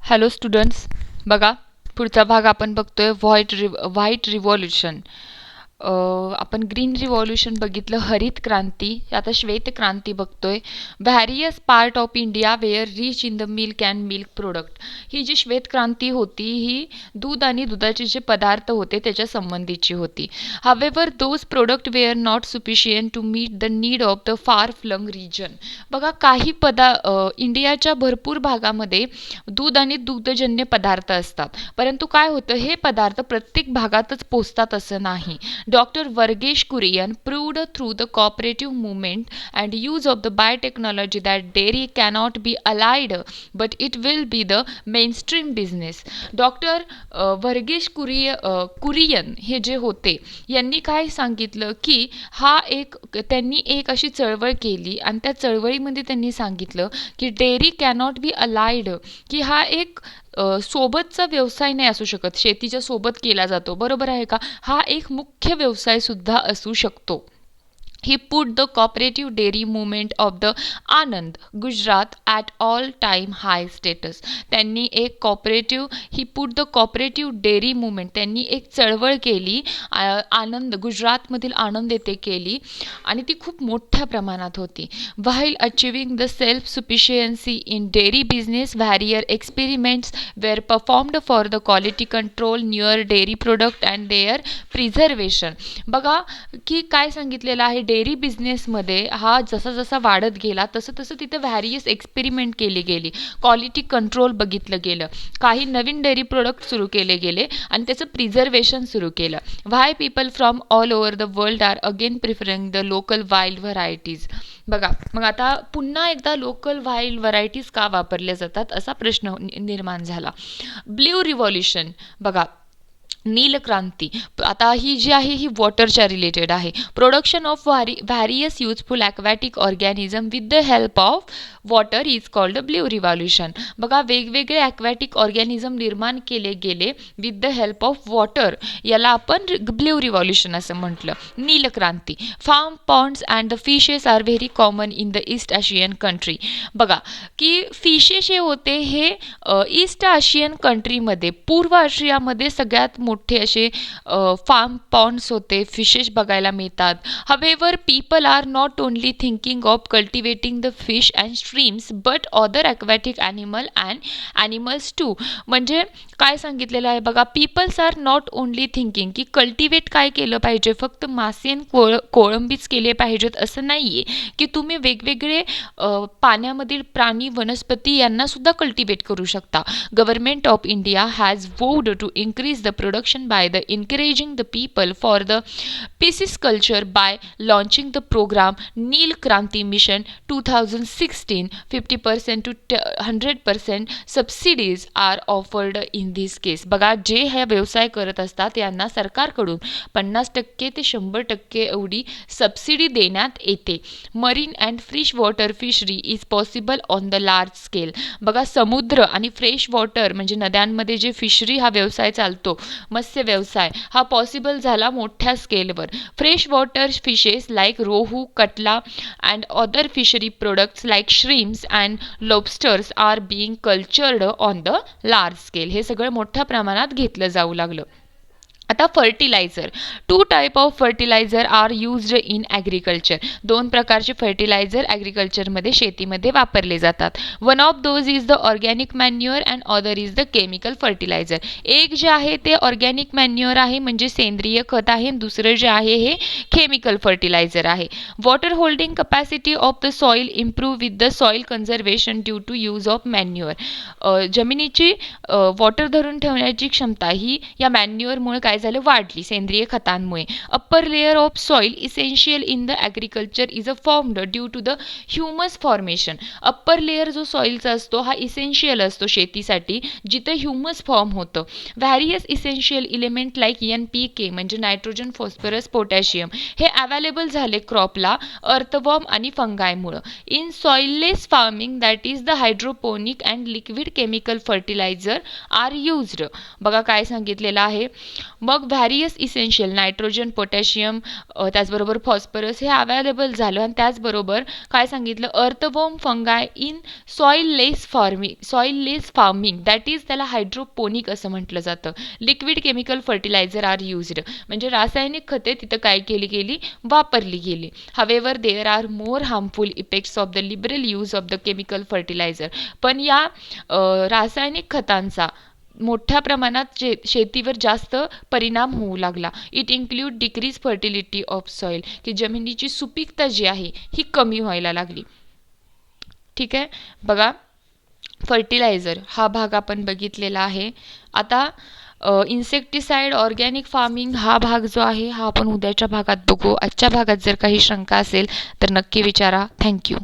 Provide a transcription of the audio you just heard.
Hello students, बघा पुढचा भाग आपण बघतोय व्हाईट रिव्हॉल्युशन. आपण ग्रीन रिव्हॉल्युशन बघितलं, हरित क्रांती, आता श्वेत क्रांती बघतोय. Various part of India where rich in the milk and milk product. ही जी श्वेत क्रांती होती ही दूध आणि दुधाचे जे पदार्थ होते त्याच्या संबंधीची होती. However those product were not sufficient to meet the need of the far flung region. बघा काही इंडियाच्या भरपूर भागामध्ये दूध आणि दुग्धजन्य पदार्थ असतात, परंतु काय होतं, हे पदार्थ प्रत्येक भागातच पोचतात असं नाही. Doctor Verghese Kurien proved through the cooperative movement and use of the biotechnology that dairy cannot be allied but it will be the mainstream business. Doctor Verghese Kurien हे जे होते यांनी काय सांगितलं की त्यांनी एक अशी चळवळ केली आणि त्या चळवळीमध्ये त्यांनी सांगितलं की डेअरी कॅनॉट बी अलाइड, की हा एक सोबतचा व्यवसाय नाही असू शकत, शेतीच्या सोबत केला जातो, बरोबर आहे का, हा एक मुख्य व्यवसाय सुद्धा असू शकतो. He put the cooperative dairy movement of the Anand, Gujarat at all time high status. त्यांनी एक ही put the cooperative dairy movement, त्यांनी एक चळवळ केली आनंद, गुजरातमधील आनंद येथे केली आणि ती खूप मोठ्या प्रमाणात होती. While achieving the self-sufficiency in dairy business, various experiments were performed for the quality control near dairy product and their preservation. बघा की काय सांगितलेलं आहे, डेअरी बिझनेसमध्ये हा जसा जसा वाढत गेला तसं तसं तिथे व्हॅरियस एक्सपेरिमेंट केली गेली, क्वालिटी कंट्रोल बघितलं गेलं, काही नवीन डेअरी प्रोडक्ट सुरू केले गेले आणि त्याचं प्रिझर्वेशन सुरू केलं. Why people from all over the world are again preferring the local wild varieties. बघा मग आता पुन्हा एकदा लोकल वाईल्ड व्हरायटीज का वापरल्या जातात असा प्रश्न निर्माण झाला. ब्ल्यू रिव्हॉल्युशन, बघा नीलक्रांती, आता ही जी आहे ही वॉटरच्या रिलेटेड आहे. Production of various useful aquatic organism with the help of water is called blue revolution. बघा वेगवेगळे ॲक्वॅटिक ऑर्गॅनिझम निर्माण केले गेले with the help of water, याला आपण ब्ल्यू रिव्हॉल्युशन असं म्हटलं. नीलक्रांती, farm ponds and the fishes are very common in the East Asian country. बघा की फिशेस हे होते हे ईस्ट आशियन कंट्रीमध्ये, पूर्व आशियामध्ये सगळ्यात मोठे असे फार्म पॉन्ड्स होते, फिशेस बघायला मिळतात. However people are not only thinking of cultivating the fish and streams but other aquatic animal and animals too. म्हणजे काय सांगितलेलं आहे बघा, peoples are not only thinking, की कल्टिवेट काय केलं पाहिजे, फक्त मासे कोळंबीच केले पाहिजेत असं नाही आहे, की तुम्ही वेगवेगळे पाण्यामधील प्राणी वनस्पती यांना सुद्धा कल्टिवेट करू शकता. Government of India has vowed to increase the production by the encouraging the people for the pisciculture by launching the program Neel Kranti Mission 2016. 50% to 100% subsidies are offered in this case. बघा जे हे व्यवसाय करत असतात यांना सरकारकडून 50% ते 100% एवढी सबसिडी देण्यात येते. Marine and fresh water fishery is possible on the large scale. बघा समुद्र आणि फ्रेश वॉटर म्हणजे नद्यांमध्ये जे फिशरी हा व्यवसाय चालतो, मत्स्य व्यवसाय हा पॉसिबल झाला मोठ्या स्केलवर. Fresh water fishes like rohu, catla and other fishery products like shrimps and lobsters are being cultured on the large scale. हे सगळं मोठ्या प्रमाणात घेतलं जाऊ लागलं. आता fertiliser, 2 type of fertiliser are used in agriculture. 2 प्रकारचे फर्टिलायझर ॲग्रिकल्चरमध्ये शेतीमध्ये वापरले जातात. One of those is the organic manure and other is the chemical fertiliser. एक जे आहे ते ऑर्गॅनिक मॅन्युअर आहे म्हणजे सेंद्रिय खत आहे, दुसरं जे आहे हे केमिकल फर्टिलायझर आहे. Water holding capacity of the soil improve with the soil conservation due to use of manure. जमिनीची वॉटर धरून ठेवण्याची क्षमता ही या मॅन्युअरमुळे काय झालं, वाढली सेंद्रिय खतांमुळे. Upper layer of soil essential in the agriculture is a formed due to the humus formation. Upper layer जो सॉईलचा असतो हा इसेन्शियल असतो शेतीसाठी, जिथं ह्युमस फॉर्म होतं. Various essential element like NPK म्हणजे नायट्रोजन, फॉस्फरस, पोटॅशियम हे अवेलेबल झाले क्रॉपला अर्थवॉर्म आणि फंगायमुळं. In soilless farming that is the hydroponic and liquid chemical fertiliser are used. बघा काय सांगितलेलं आहे, मग व्हॅरियस इसेन्शियल नायट्रोजन, पोटॅशियम, त्याचबरोबर फॉस्फरस हे अवेलेबल झालं. आणि त्याचबरोबर काय सांगितलं, earthworm fungi in soilless farming that is, त्याला हायड्रोपोनिक असं म्हटलं जातं. Liquid chemical fertiliser are used, म्हणजे रासायनिक खते तिथं काय केली गेली, वापरली गेली. हवेवर there are more harmful effects of the liberal use of the chemical fertiliser. पण या रासायनिक खतांचा मोठ्या प्रमाणात शेतीवर जास्त परिणाम होऊ लागला. It include decrease fertility of soil, की जमिनीची सुपीकता जी आहे ही कमी व्हायला लागली. ठीक आहे, बघा फर्टिलायझर हा भाग आपण बघितलेला आहे. आता इन्सेक्टिसाइड, ऑर्गॅनिक फार्मिंग हा भाग जो आहे हा आपण उद्याच्या भागात बघू. आजच्या भागात जर काही शंका असेल तर नक्की विचारा. थँक्यू.